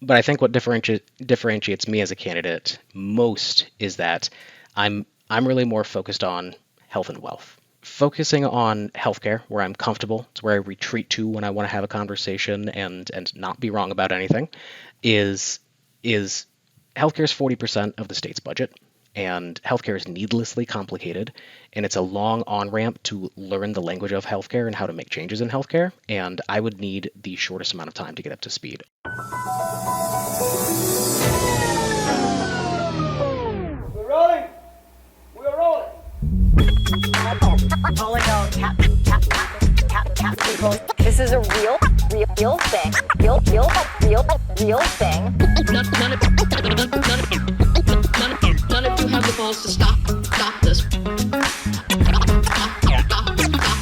But I think what differentiates me as a candidate most is that I'm really more focused on health and wealth. Focusing on healthcare, where I'm comfortable, it's where I retreat to when I want to have a conversation and not be wrong about anything, is is healthcare is 40% of the state's budget, and healthcare is needlessly complicated, and it's a long on ramp to learn the language of healthcare and how to make changes in healthcare, and I would need the shortest amount of time to get up to speed. We're rolling. We're rolling. This is a real thing. Real thing. None of you have the balls to stop this. Stop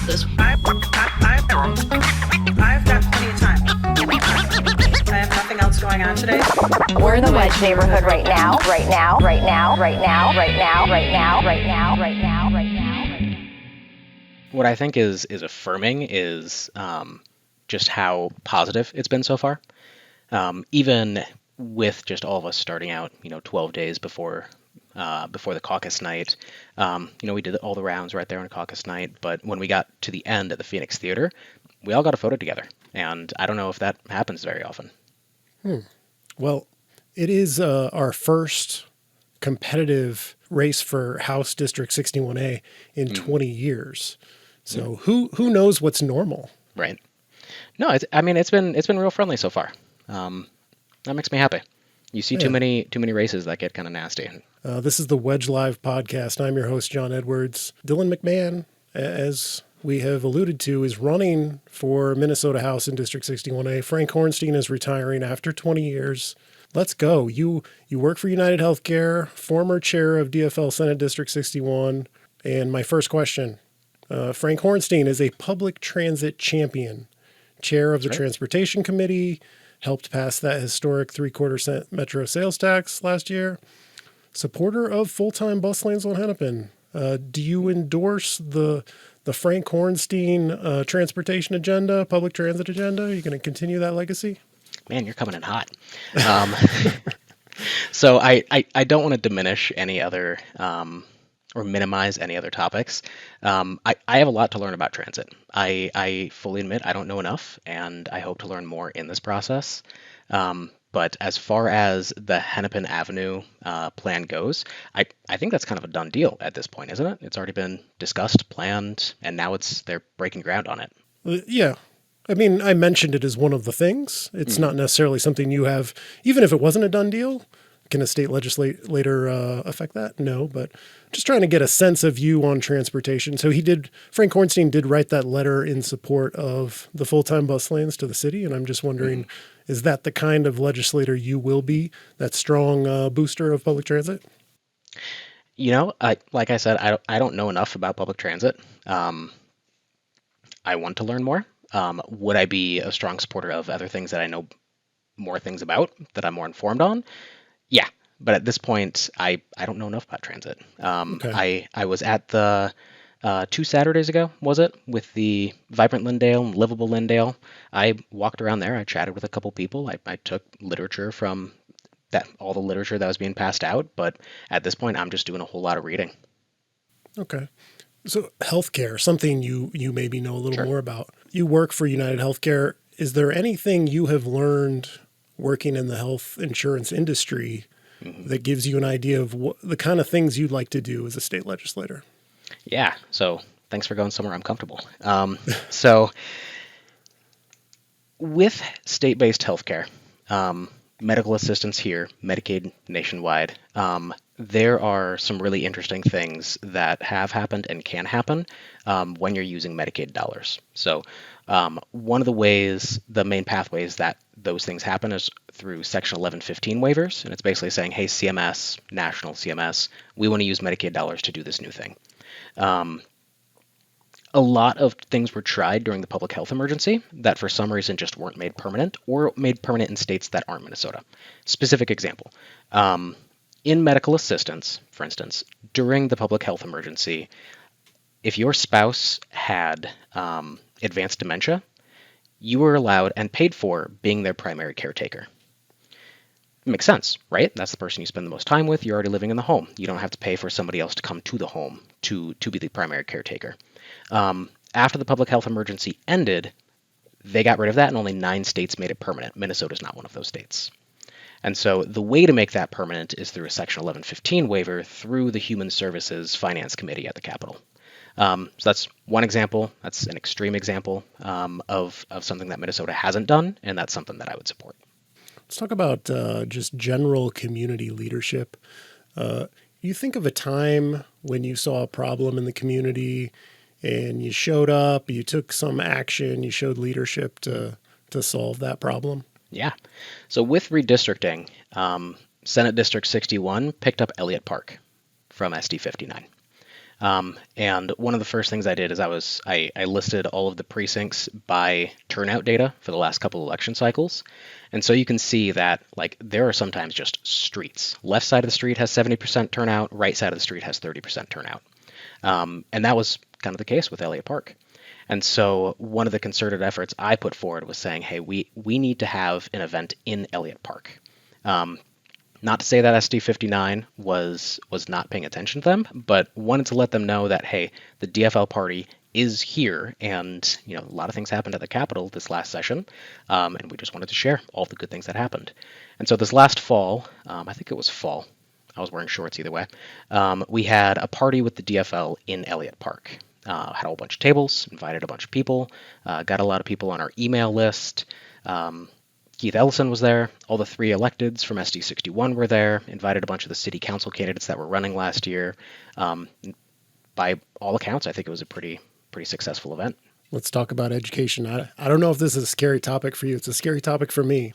this. I've got plenty of time. I have nothing else going on today. We're in the Wedge neighborhood right now. What I think is affirming is just how positive it's been so far. Even with just all of us starting out, 12 days before the caucus night, we did all the rounds right there on caucus night. But when we got to the end at the Phoenix Theater, we all got a photo together, and I don't know if that happens very often. Well, it is our first competitive race for House District 61A in 20 years. So who knows what's normal? Right. No, it's been real friendly so far. That makes me happy. You see too many races that get kind of nasty. This is the Wedge Live podcast. I'm your host, John Edwards. Dylan McMahon, as we have alluded to, is running for Minnesota House in District 61A. Frank Hornstein is retiring after 20 years. Let's go. You work for United Healthcare, former chair of DFL Senate District 61. And my first question, Frank Hornstein is a public transit champion, chair of the Transportation Committee, helped pass that historic 3/4 cent Metro sales tax last year, supporter of full-time bus lanes on Hennepin. Do you endorse the Frank Hornstein transportation agenda, public transit agenda? Are you going to continue that legacy? Man, you're coming in hot. So I don't want to diminish any other or minimize any other topics. I have a lot to learn about transit. I fully admit I don't know enough, and I hope to learn more in this process. But as far as the Hennepin Avenue plan goes, I think that's kind of a done deal at this point, isn't it? It's already been discussed, planned, and now they're breaking ground on it. Yeah. I mean, I mentioned it as one of the things. It's not necessarily something you have, even if it wasn't a done deal. Can a state legislator affect that? No, but just trying to get a sense of you on transportation. So Frank Hornstein did write that letter in support of the full-time bus lanes to the city. And I'm just wondering, is that the kind of legislator you will be, that strong booster of public transit? Like I said, I don't know enough about public transit. I want to learn more. Would I be a strong supporter of other things that I know more things about, that I'm more informed on? Yeah, but at this point, I don't know enough about transit. Okay. I was at the 2 Saturdays ago, was it, with the Vibrant Lindale and Livable Lindale. I walked around there. I chatted with a couple people. I took literature from all the literature that was being passed out. But at this point, I'm just doing a whole lot of reading. Okay. So healthcare, something you maybe know a little more about. You work for United Healthcare. Is there anything you have learned working in the health insurance industry that gives you an idea of the kind of things you'd like to do as a state legislator? Yeah. So thanks for going somewhere I'm comfortable. So with state-based healthcare, medical assistance here, Medicaid nationwide, there are some really interesting things that have happened and can happen when you're using Medicaid dollars. So one of the main pathways that those things happen is through Section 1115 waivers. And it's basically saying, hey, CMS, national CMS, we want to use Medicaid dollars to do this new thing. A lot of things were tried during the public health emergency that for some reason just weren't made permanent or made permanent in states that aren't Minnesota. Specific example. In medical assistance, for instance, during the public health emergency, if your spouse had advanced dementia, you were allowed and paid for being their primary caretaker. makes sense, right? That's the person you spend the most time with. You're already living in the home. You don't have to pay for somebody else to come to the home to be the primary caretaker. After the public health emergency ended, they got rid of that, and only 9 states made it permanent. Minnesota's not one of those states. And so the way to make that permanent is through a Section 1115 waiver through the Human Services Finance Committee at the Capitol. So that's one example. That's an extreme example of something that Minnesota hasn't done, and that's something that I would support. Let's talk about just general community leadership. You think of a time when you saw a problem in the community and you showed up, you took some action, you showed leadership to solve that problem? Yeah. So with redistricting, Senate District 61 picked up Elliott Park from SD 59. And one of the first things I did is I listed all of the precincts by turnout data for the last couple election cycles. And so you can see that like there are sometimes just streets. Left side of the street has 70% turnout, right side of the street has 30% turnout. And that was kind of the case with Elliott Park. And so one of the concerted efforts I put forward was saying, hey, we need to have an event in Elliott Park. Not to say that SD 59 was not paying attention to them, but wanted to let them know that, hey, the DFL party is here, and a lot of things happened at the Capitol this last session, and we just wanted to share all the good things that happened. And so this last fall, I think it was fall, I was wearing shorts either way, we had a party with the DFL in Elliott Park. Had a whole bunch of tables, invited a bunch of people, got a lot of people on our email list. Keith Ellison was there. All the 3 electeds from SD 61 were there. Invited a bunch of the city council candidates that were running last year. By all accounts, I think it was a pretty successful event. Let's talk about education. I don't know if this is a scary topic for you. It's a scary topic for me.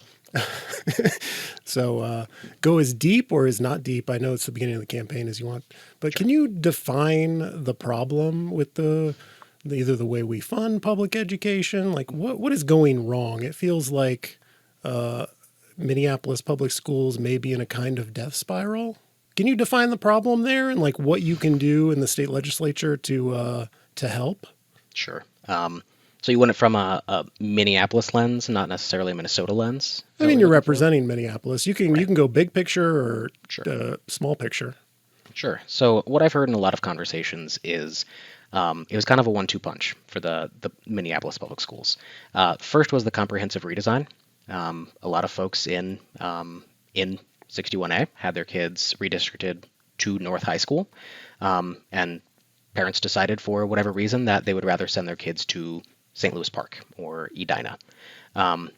So go as deep or as not deep. I know it's the beginning of the campaign as you want, but Sure. Can you define the problem with either the way we fund public education? Like what is going wrong? It feels like Minneapolis public schools may be in a kind of death spiral. Can you define the problem there and like what you can do in the state legislature to help? Sure. So you want it from a Minneapolis lens, not necessarily a Minnesota lens? I mean, you're representing Minneapolis. You can go big picture or Sure. Small picture. Sure. So what I've heard in a lot of conversations is it was kind of a 1-2 punch for the Minneapolis public schools. First was the comprehensive redesign. A lot of folks in 61A had their kids redistricted to North High School, and parents decided for whatever reason that they would rather send their kids to St. Louis Park or Edina. And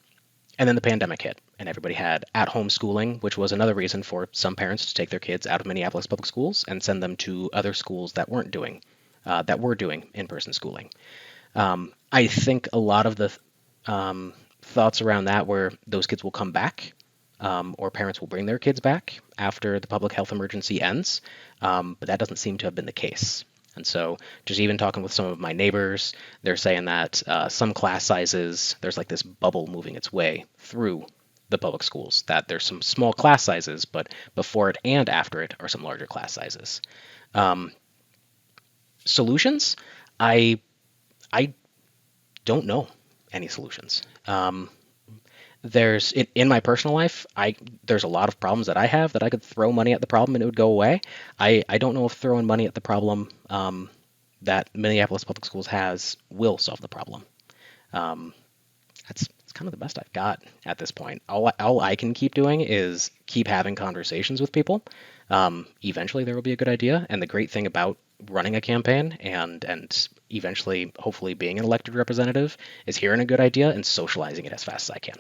then the pandemic hit, and everybody had at-home schooling, which was another reason for some parents to take their kids out of Minneapolis public schools and send them to other schools that were doing in-person schooling. I think a lot of the thoughts around that were those kids will come back, or parents will bring their kids back after the public health emergency ends, but that doesn't seem to have been the case. And so just even talking with some of my neighbors, they're saying that some class sizes, there's like this bubble moving its way through the public schools, that there's some small class sizes, but before it and after it are some larger class sizes. Solutions? I don't know any solutions. In my personal life, there's a lot of problems that I have that I could throw money at the problem and it would go away. I don't know if throwing money at the problem that Minneapolis Public Schools has will solve the problem. That's kind of the best I've got at this point. All I can keep doing is keep having conversations with people. Eventually there will be a good idea. And the great thing about running a campaign and eventually, hopefully, being an elected representative is hearing a good idea and socializing it as fast as I can.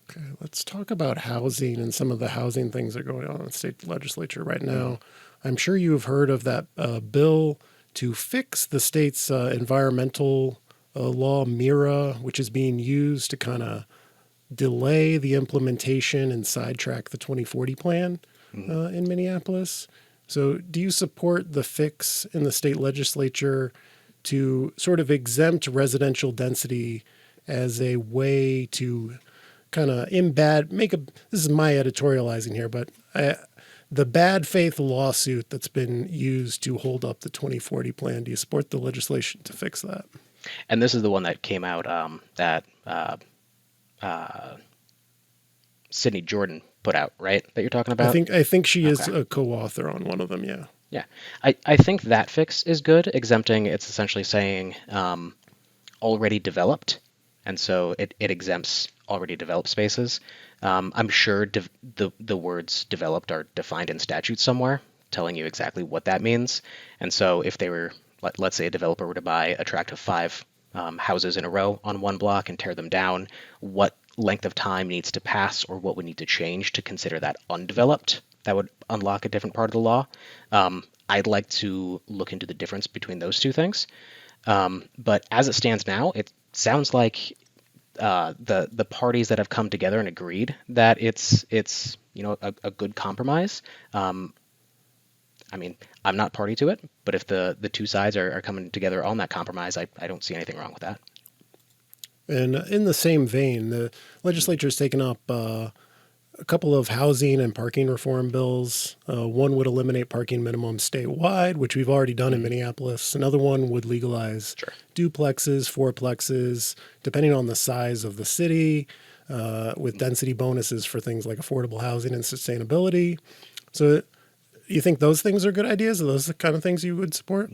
Okay, let's talk about housing and some of the housing things that are going on in the state legislature right now. I'm sure you've heard of that bill to fix the state's environmental law, MIRA, which is being used to kind of delay the implementation and sidetrack the 2040 plan in Minneapolis. So do you support the fix in the state legislature to sort of exempt residential density as a way to kind of this is my editorializing here, but the bad faith lawsuit that's been used to hold up the 2040 plan, do you support the legislation to fix that? And this is the one that came out that Sidney Jordan put out, right? That you're talking about? I think she is Okay. a co-author on one of them. Yeah. Yeah. I think that fix is good, exempting it's essentially saying already developed. And so it exempts already developed spaces. I'm sure the words developed are defined in statute somewhere, telling you exactly what that means. And so if they were, let's say a developer were to buy a tract of 5 houses in a row on one block and tear them down, what length of time needs to pass or what would need to change to consider that undeveloped? That would unlock a different part of the law. I'd like to look into the difference between those two things. But as it stands now, it sounds like the parties that have come together and agreed that it's a good compromise. I mean, I'm not party to it, but if the two sides are coming together on that compromise, I don't see anything wrong with that. And in the same vein, the legislature has taken up a couple of housing and parking reform bills. One would eliminate parking minimums statewide, which we've already done in Minneapolis. Another one would legalize duplexes, fourplexes, depending on the size of the city, with density bonuses for things like affordable housing and sustainability. So you think those things are good ideas? Are those the kind of things you would support?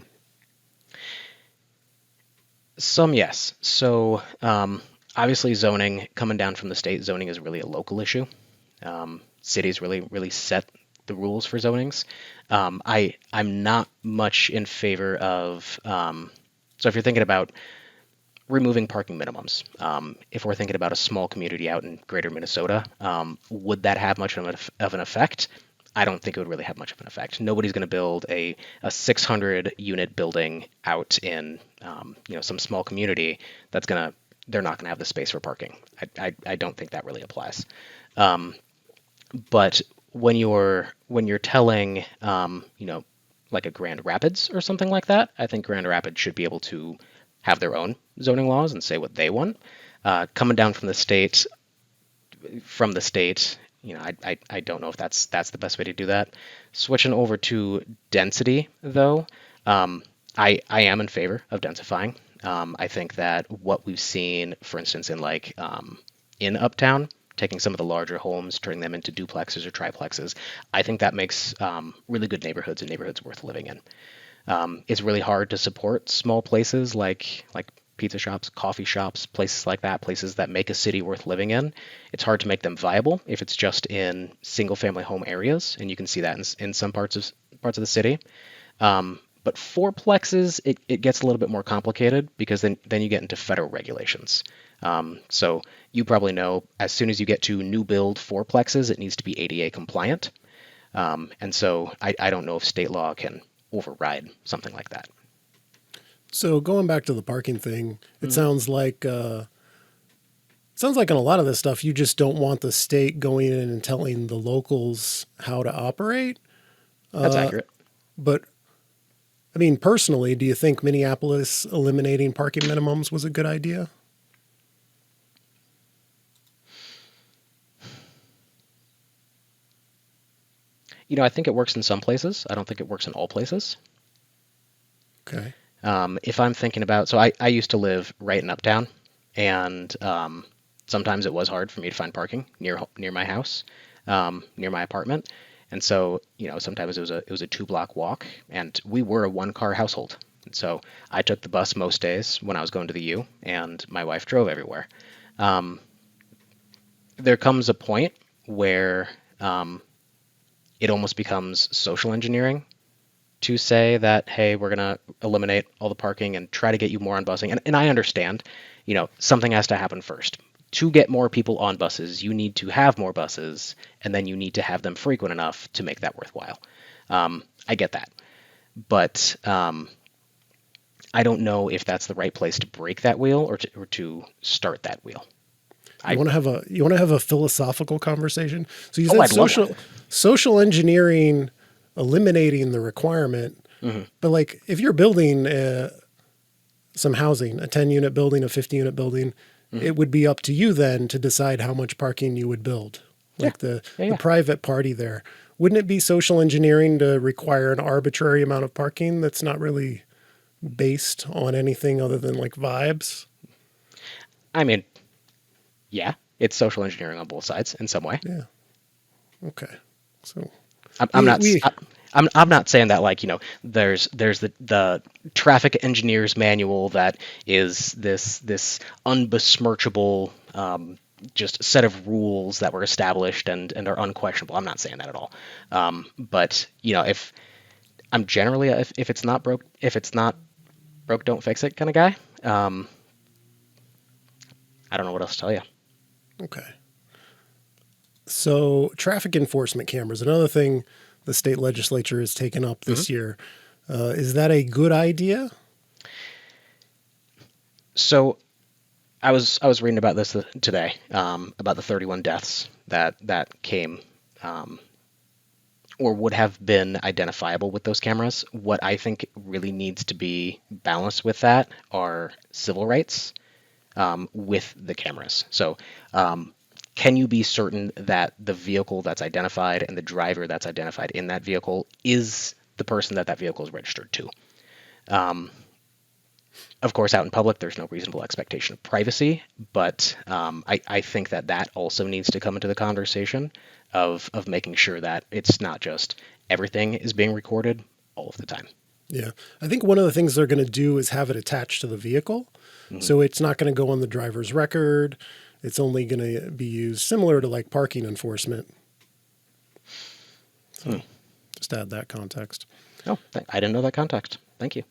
Some, yes. So obviously zoning, coming down from the state, zoning is really a local issue. Cities really set the rules for zonings. I'm not much in favor of, so if you're thinking about removing parking minimums, if we're thinking about a small community out in greater Minnesota, would that have much of an effect? I don't think it would really have much of an effect. Nobody's going to build a 600 unit building out in some small community they're not going to have the space for parking. I don't think that really applies. But when you're telling like a Grand Rapids or something like that, I think Grand Rapids should be able to have their own zoning laws and say what they want. Coming down from the state, I don't know if that's the best way to do that. Switching over to density, though, I am in favor of densifying. I think that what we've seen, for instance, in Uptown, taking some of the larger homes, turning them into duplexes or triplexes, I think that makes really good neighborhoods and neighborhoods worth living in. It's really hard to support small places like pizza shops, coffee shops, places like that, places that make a city worth living in. It's hard to make them viable if it's just in single-family home areas, and you can see that in some parts of the city. But fourplexes, it gets a little bit more complicated because then you get into federal regulations. So you probably know as soon as you get to new build fourplexes, it needs to be ADA compliant. And so I don't know if state law can override something like that. So going back to the parking thing, it sounds like in a lot of this stuff, you just don't want the state going in and telling the locals how to operate. That's accurate. But I mean, personally, do you think Minneapolis eliminating parking minimums was a good idea? I think it works in some places. I don't think it works in all places. Okay. If I'm thinking about, so I used to live right in Uptown, and sometimes it was hard for me to find parking near my house, near my apartment, and so sometimes it was a 2-block walk, and we were a 1-car household, and so I took the bus most days when I was going to the U, and my wife drove everywhere. There comes a point where it almost becomes social engineering to say that, hey, we're going to eliminate all the parking and try to get you more on busing. And I understand, something has to happen first. To get more people on buses, you need to have more buses, and then you need to have them frequent enough to make that worthwhile. I get that. But I don't know if that's the right place to break that wheel or to start that wheel. You want to have a philosophical conversation? So you said I'd love that. Social engineering, eliminating the requirement, but like if you're building some housing, a 10-unit building, a 50-unit building, it would be up to you then to decide how much parking you would build. Like the private party there. Wouldn't it be social engineering to require an arbitrary amount of parking that's not really based on anything other than like vibes? I mean, yeah, it's social engineering on both sides in some way. Yeah. Okay. So I'm not. I'm not saying that like there's the traffic engineer's manual that is this unbesmirchable just set of rules that were established and are unquestionable. I'm not saying that at all. But if I'm generally if it's not broke don't fix it kind of guy. I don't know what else to tell you. Okay. So traffic enforcement cameras, another thing the state legislature has taken up this year. Is that a good idea? So I was reading about this today, about the 31 deaths that came or would have been identifiable with those cameras. What I think really needs to be balanced with that are civil rights with the cameras. So can you be certain that the vehicle that's identified and the driver that's identified in that vehicle is the person that vehicle is registered to? Of course, out in public, there's no reasonable expectation of privacy, but I think that also needs to come into the conversation of making sure that it's not just everything is being recorded all of the time. Yeah. I think one of the things they're going to do is have it attached to the vehicle. Mm-hmm. So it's not going to go on the driver's record. It's only going to be used similar to like parking enforcement. So just add that context. Oh, I didn't know that context. Thank you.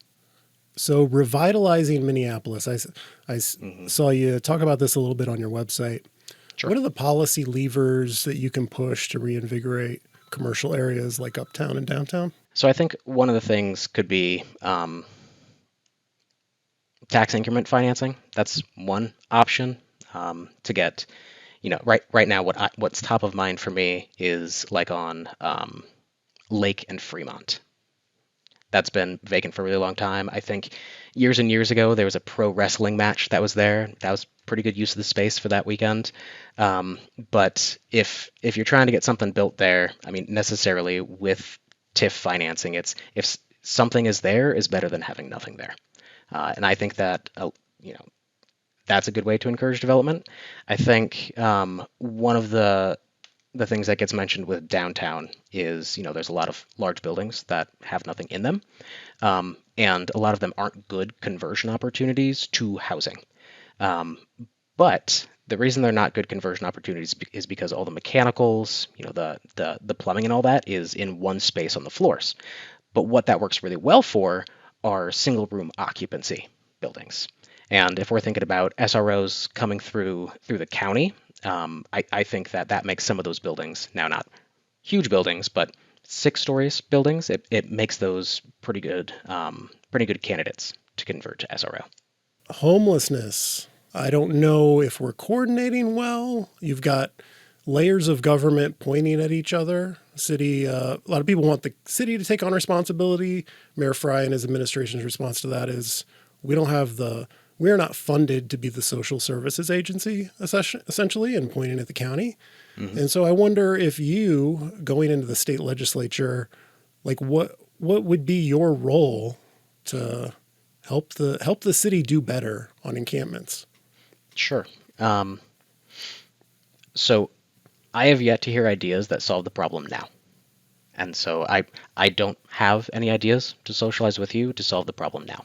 So revitalizing Minneapolis, I saw you talk about this a little bit on your website. Sure. What are the policy levers that you can push to reinvigorate commercial areas like uptown and downtown? So I think one of the things could be tax increment financing. That's one option to get. Right now, what's top of mind for me is like on Lake and Fremont. That's been vacant for a really long time. I think years and years ago, there was a pro wrestling match that was there. That was pretty good use of the space for that weekend. But if you're trying to get something built there, I mean, necessarily with TIF financing, it's if something is there is better than having nothing there. And I think that, that's a good way to encourage development. I think one of the things that gets mentioned with downtown is, there's a lot of large buildings that have nothing in them. And a lot of them aren't good conversion opportunities to housing. But the reason they're not good conversion opportunities is because all the mechanicals, the plumbing and all that is in one space on the floors. But what that works really well for are single room occupancy buildings. And if we're thinking about SROs coming through the county, I think that makes some of those buildings, now not huge buildings, but 6 stories buildings, it makes those pretty good candidates to convert to SRO. Homelessness. I don't know if we're coordinating well. You've got layers of government pointing at each other. City, a lot of people want the city to take on responsibility. Mayor Fry and his administration's response to that is, we are not funded to be the social services agency, essentially, and pointing at the county. Mm-hmm. And so I wonder if you, going into the state legislature, like what would be your role to help the city do better on encampments? Sure. So I have yet to hear ideas that solve the problem now. And so I don't have any ideas to socialize with you to solve the problem now.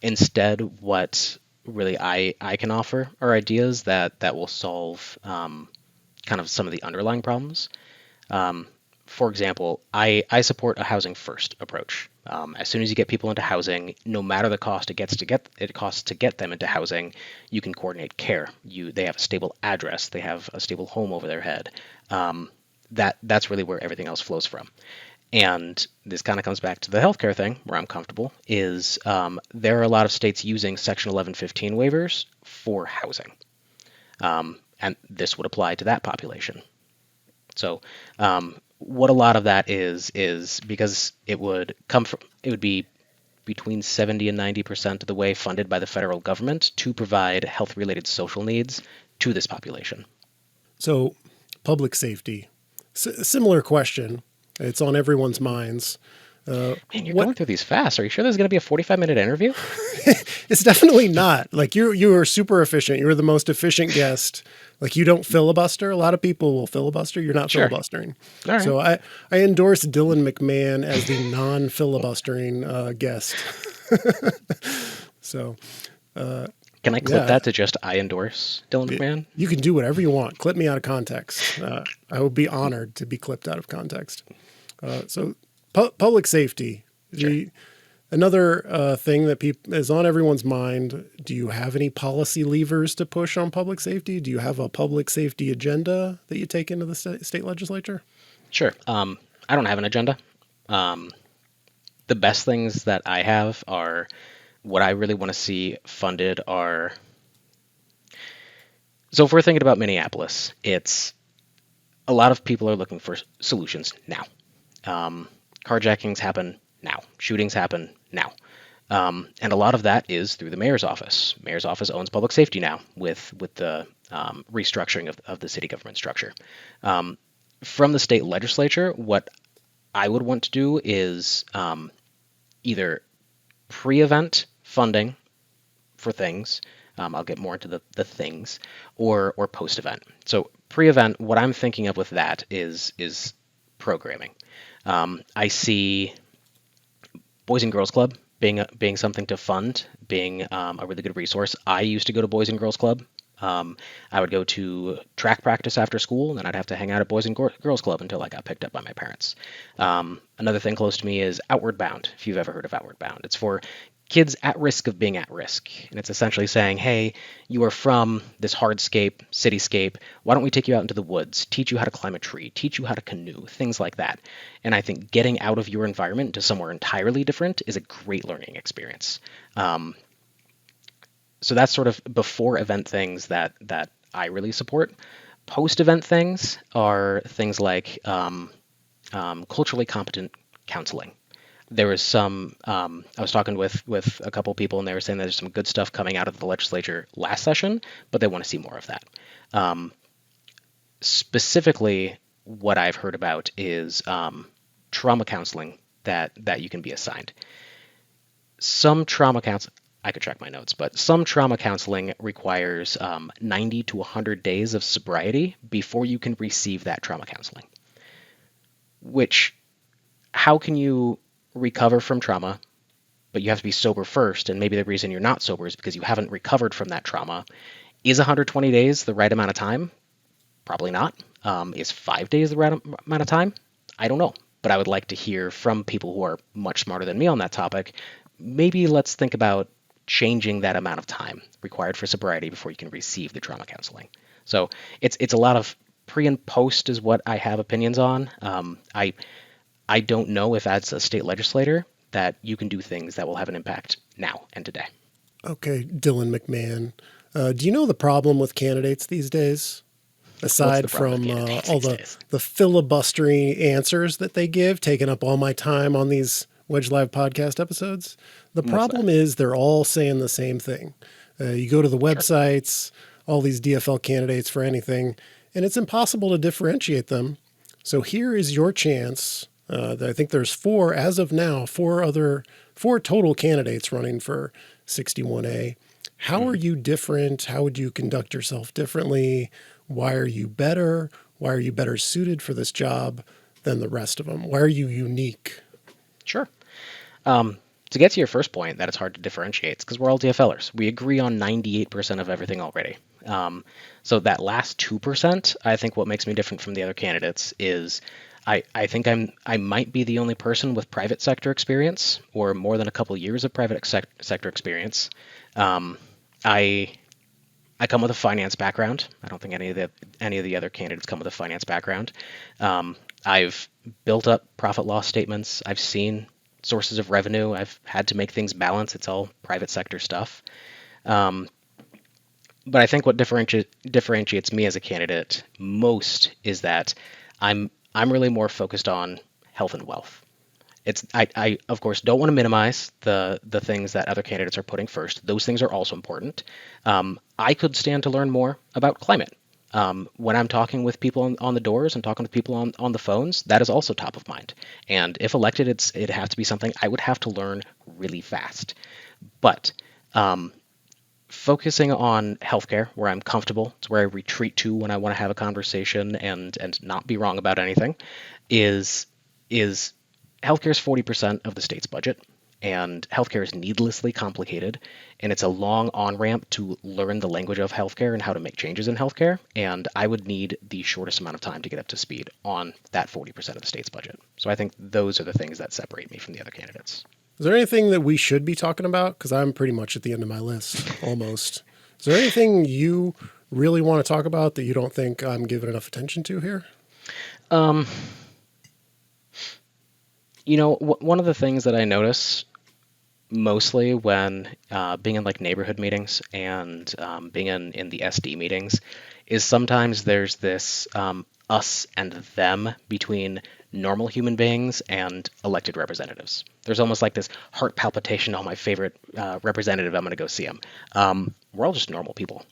Instead, what really I can offer are ideas that will solve kind of some of the underlying problems. For example, I support a housing first approach. As soon as you get people into housing, no matter the cost it costs to get them into housing, you can coordinate care. They have a stable address, they have a stable home over their head. That's really where everything else flows from. And this kind of comes back to the healthcare thing, where I'm comfortable, is there are a lot of states using Section 1115 waivers for housing. And this would apply to that population. So what a lot of that is because it would be between 70 and 90% of the way funded by the federal government to provide health-related social needs to this population. So public safety, similar question. It's on everyone's minds. Man, you're what- going through these fast. Are you sure there's going to be a 45-minute interview? It's definitely not. Like you are super efficient. You're the most efficient guest. Like you don't filibuster. A lot of people will filibuster. You're not Sure. filibustering. All right. So I endorse Dylan McMahon as the non-filibustering guest. So Can I clip yeah. that to just I endorse Dylan McMahon? you can do whatever you want. Clip me out of context. I would be honored to be clipped out of context. So public safety. Sure. Another thing that is on everyone's mind, do you have any policy levers to push on public safety? Do you have a public safety agenda that you take into the state legislature? Sure. I don't have an agenda. The best things that I have are what I really want to see funded are. So if we're thinking about Minneapolis, it's a lot of people are looking for solutions now. Carjackings happen now. Shootings happen now. And a lot of that is through the mayor's office. Mayor's office owns public safety now with the restructuring of the city government structure. From the state legislature, what I would want to do is either pre-event funding for things. I'll get more into the things, or post-event. So pre-event, what I'm thinking of with that is programming. I see Boys and Girls Club being something to fund, being a really good resource. I used to go to Boys and Girls Club. I would go to track practice after school, and then I'd have to hang out at Boys and Girls Club until I got picked up by my parents. Another thing close to me is Outward Bound, if you've ever heard of Outward Bound. It's for kids at risk of being at risk. And it's essentially saying, hey, you are from this hardscape, cityscape. Why don't we take you out into the woods, teach you how to climb a tree, teach you how to canoe, things like that. And I think getting out of your environment to somewhere entirely different is a great learning experience. So that's sort of before event things that I really support. Post-event things are things like culturally competent counseling. There was some, I was talking with a couple people, and they were saying there's some good stuff coming out of the legislature last session, but they want to see more of that. Specifically, what I've heard about is trauma counseling that you can be assigned. Some trauma counseling, I could check my notes, but some trauma counseling requires 90 to 100 days of sobriety before you can receive that trauma counseling. Which, how can you recover from trauma, but you have to be sober first, and maybe the reason you're not sober is because you haven't recovered from that trauma? Is 120 days the right amount of time? Probably not. Is 5 days the right amount of time? I don't know, but I would like to hear from people who are much smarter than me on that topic. Maybe let's think about changing that amount of time required for sobriety before you can receive the trauma counseling. So it's a lot of pre and post is what I have opinions on. I don't know if as a state legislator that you can do things that will have an impact now and today. Okay, Dylan McMahon. Do you know the problem with candidates these days? Aside from all the filibustering answers that they give, taking up all my time on these Wedge Live podcast episodes. The problem is they're all saying the same thing. You go to the websites, all these DFL candidates for anything, and it's impossible to differentiate them. So here is your chance. I think there's four, as of now, four total candidates running for 61A. How are you different? How would you conduct yourself differently? Why are you better? Why are you better suited for this job than the rest of them? Why are you unique? Sure. To get to your first point, that it's hard to differentiate, it's because we're all DFLers. We agree on 98% of everything already. So that last 2%, I think what makes me different from the other candidates is I think I might be the only person with private sector experience, or more than a couple years of private sector experience. I come with a finance background. I don't think any of the other candidates come with a finance background. I've built up profit loss statements. I've seen sources of revenue. I've had to make things balance. It's all private sector stuff. But I think what differentiates me as a candidate most is that I'm really more focused on health and wealth. I of course don't want to minimize the things that other candidates are putting first. Those things are also important. I could stand to learn more about climate. When I'm talking with people on the doors and talking with people on the phones, that is also top of mind. And if elected, it'd have to be something I would have to learn really fast. But focusing on healthcare, where I'm comfortable, it's where I retreat to when I want to have a conversation and not be wrong about anything, is healthcare is 40% of the state's budget, and healthcare is needlessly complicated, and it's a long on-ramp to learn the language of healthcare and how to make changes in healthcare, and I would need the shortest amount of time to get up to speed on that 40% of the state's budget. So I think those are the things that separate me from the other candidates. Is there anything that we should be talking about? Because I'm pretty much at the end of my list, almost. Is there anything you really want to talk about that you don't think I'm giving enough attention to here? One of the things that I notice mostly when being in like neighborhood meetings and being in the SD meetings is sometimes there's this us and them between normal human beings and elected representatives. There's almost like this heart palpitation. Oh, my favorite representative, I'm going to go see him. We're all just normal people.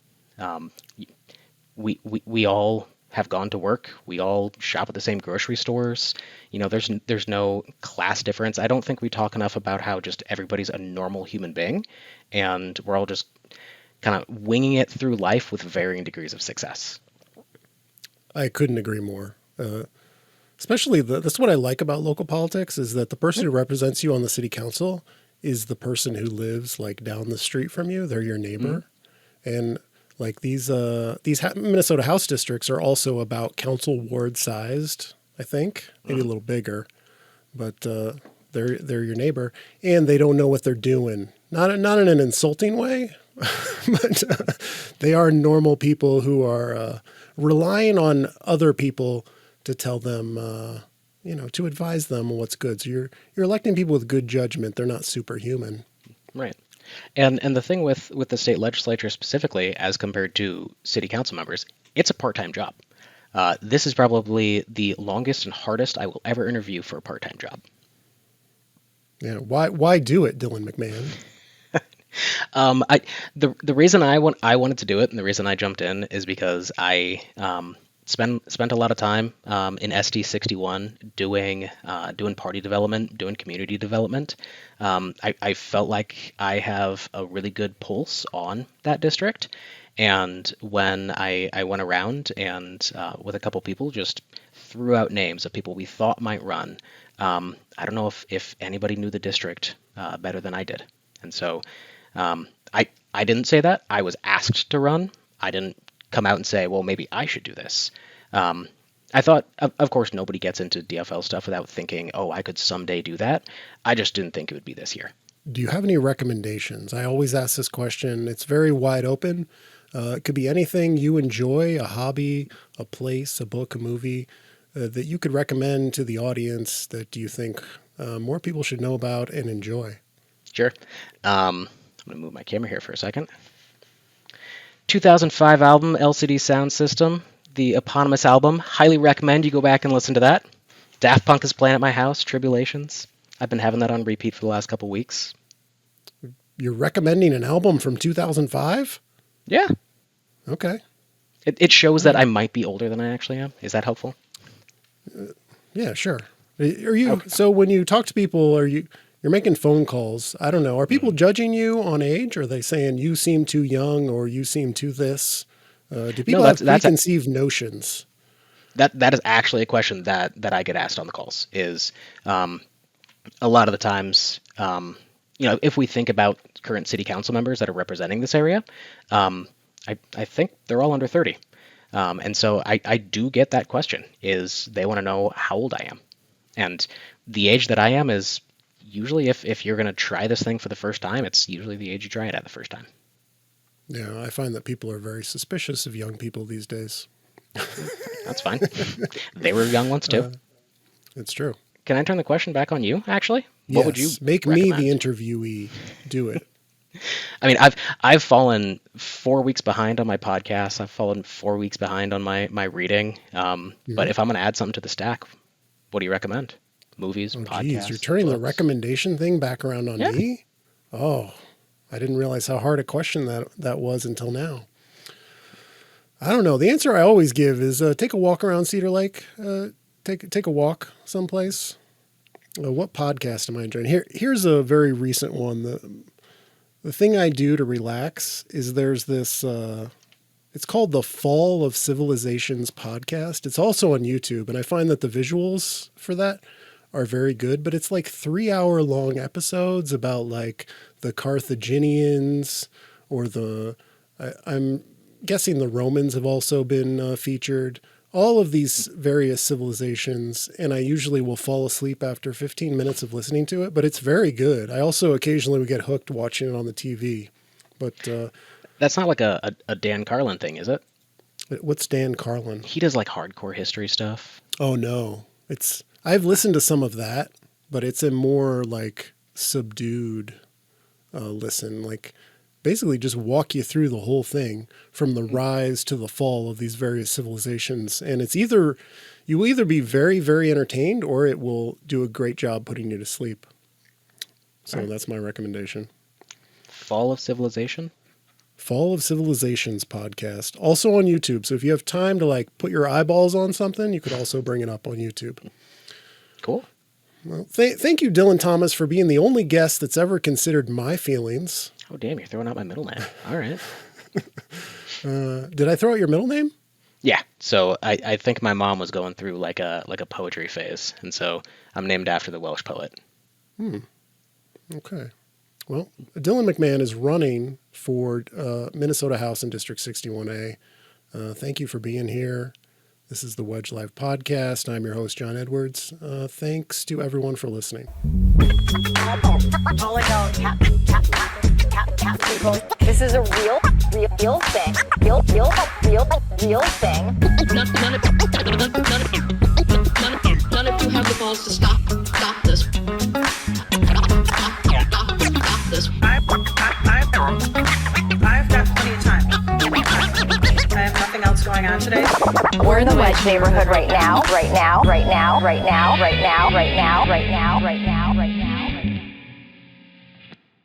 We all have gone to work. We all shop at the same grocery stores. There's no class difference. I don't think we talk enough about how just everybody's a normal human being, and we're all just kind of winging it through life with varying degrees of success. I couldn't agree more. Especially that's what I like about local politics is that the person who represents you on the city council is the person who lives like down the street from you. They're your neighbor. Mm-hmm. And like these Minnesota House districts are also about council ward sized, I think, maybe a little bigger, but they're your neighbor and they don't know what they're doing. Not in an insulting way, but they are normal people who are relying on other people to tell them, to advise them on what's good. So you're electing people with good judgment. They're not superhuman. Right. And the thing with the state legislature specifically, as compared to city council members, it's a part-time job. This is probably the longest and hardest I will ever interview for a part-time job. Yeah. Why do it, Dylan McMahon? The reason I wanted to do it and the reason I jumped in is because I spent a lot of time in SD 61 doing party development, doing community development. I felt like I have a really good pulse on that district. And when I went around and with a couple people just threw out names of people we thought might run, I don't know if anybody knew the district better than I did. And so I didn't say that. I was asked to run. I didn't come out and say, well, maybe I should do this. I thought, of course, nobody gets into DFL stuff without thinking, oh, I could someday do that. I just didn't think it would be this year. Do you have any recommendations? I always ask this question. It's very wide open. It could be anything you enjoy, a hobby, a place, a book, a movie, that you could recommend to the audience that you think more people should know about and enjoy. Sure. I'm going to move my camera here for a second. 2005 album, LCD Sound System, the eponymous album. Highly recommend you go back and listen to that. Daft Punk is playing at my house, Tribulations. I've been having that on repeat for the last couple weeks. You're recommending an album from 2005? Yeah. Okay. It shows that I might be older than I actually am. Is that helpful? Yeah, sure. Are you okay. So when you talk to people, you're making phone calls? I don't know. Are people judging you on age? Are they saying you seem too young or you seem too this? Do people have preconceived notions? That is actually a question that I get asked on the calls. Is a lot of the times, if we think about current city council members that are representing this area, I think they're all under 30. And so I do get that question, is they want to know how old I am. And the age that I am is usually if you're going to try this thing for the first time, it's usually the age you try it at the first time. Yeah, I find that people are very suspicious of young people these days. That's fine. They were young once too. It's true. Can I turn the question back on you, actually? What would you recommend? Me the interviewee. Do it. I mean, I've fallen 4 weeks behind on my podcast. I've fallen 4 weeks behind on my reading. But if I'm going to add something to the stack, what do you recommend? Movies, podcasts? Geez, you're turning books? The recommendation thing back around on me? Oh, I didn't realize how hard a question that was until now. I don't know. The answer I always give is take a walk around Cedar Lake. Take a walk someplace. What podcast am I enjoying? Here's a very recent one. The thing I do to relax is there's this, it's called the Fall of Civilizations podcast. It's also on YouTube, and I find that the visuals for that are very good, but it's like 3-hour long episodes about like the Carthaginians or I'm guessing the Romans have also been featured. All of these various civilizations, and I usually will fall asleep after 15 minutes of listening to it, but it's very good. I also occasionally would get hooked watching it on the TV. But That's not like a Dan Carlin thing, is it? what's Dan Carlin? He does like hardcore history stuff. Oh no, I've listened to some of that, but it's a more like subdued listen, like basically just walk you through the whole thing from the rise to the fall of these various civilizations. And you will either be very, very entertained or it will do a great job putting you to sleep. So that's my recommendation. Fall of Civilization? Fall of Civilizations podcast, also on YouTube. So if you have time to like put your eyeballs on something, you could also bring it up on YouTube. Cool. Well, thank you, Dylan Thomas, for being the only guest that's ever considered my feelings. Oh, damn, you're throwing out my middle name. All right. Did I throw out your middle name? Yeah. So I think my mom was going through like a poetry phase, and so I'm named after the Welsh poet. Okay. Well, Dylan McMahon is running for Minnesota House in District 61A. Thank you for being here. This is the Wedge Live podcast. I'm your host, John Edwards. Thanks to everyone for listening. All I know, This is a real thing. Real thing. None of you have the balls to stop this. Stop this. I've got plenty of time. I have nothing else going on today. We're in the Wedge neighborhood right now.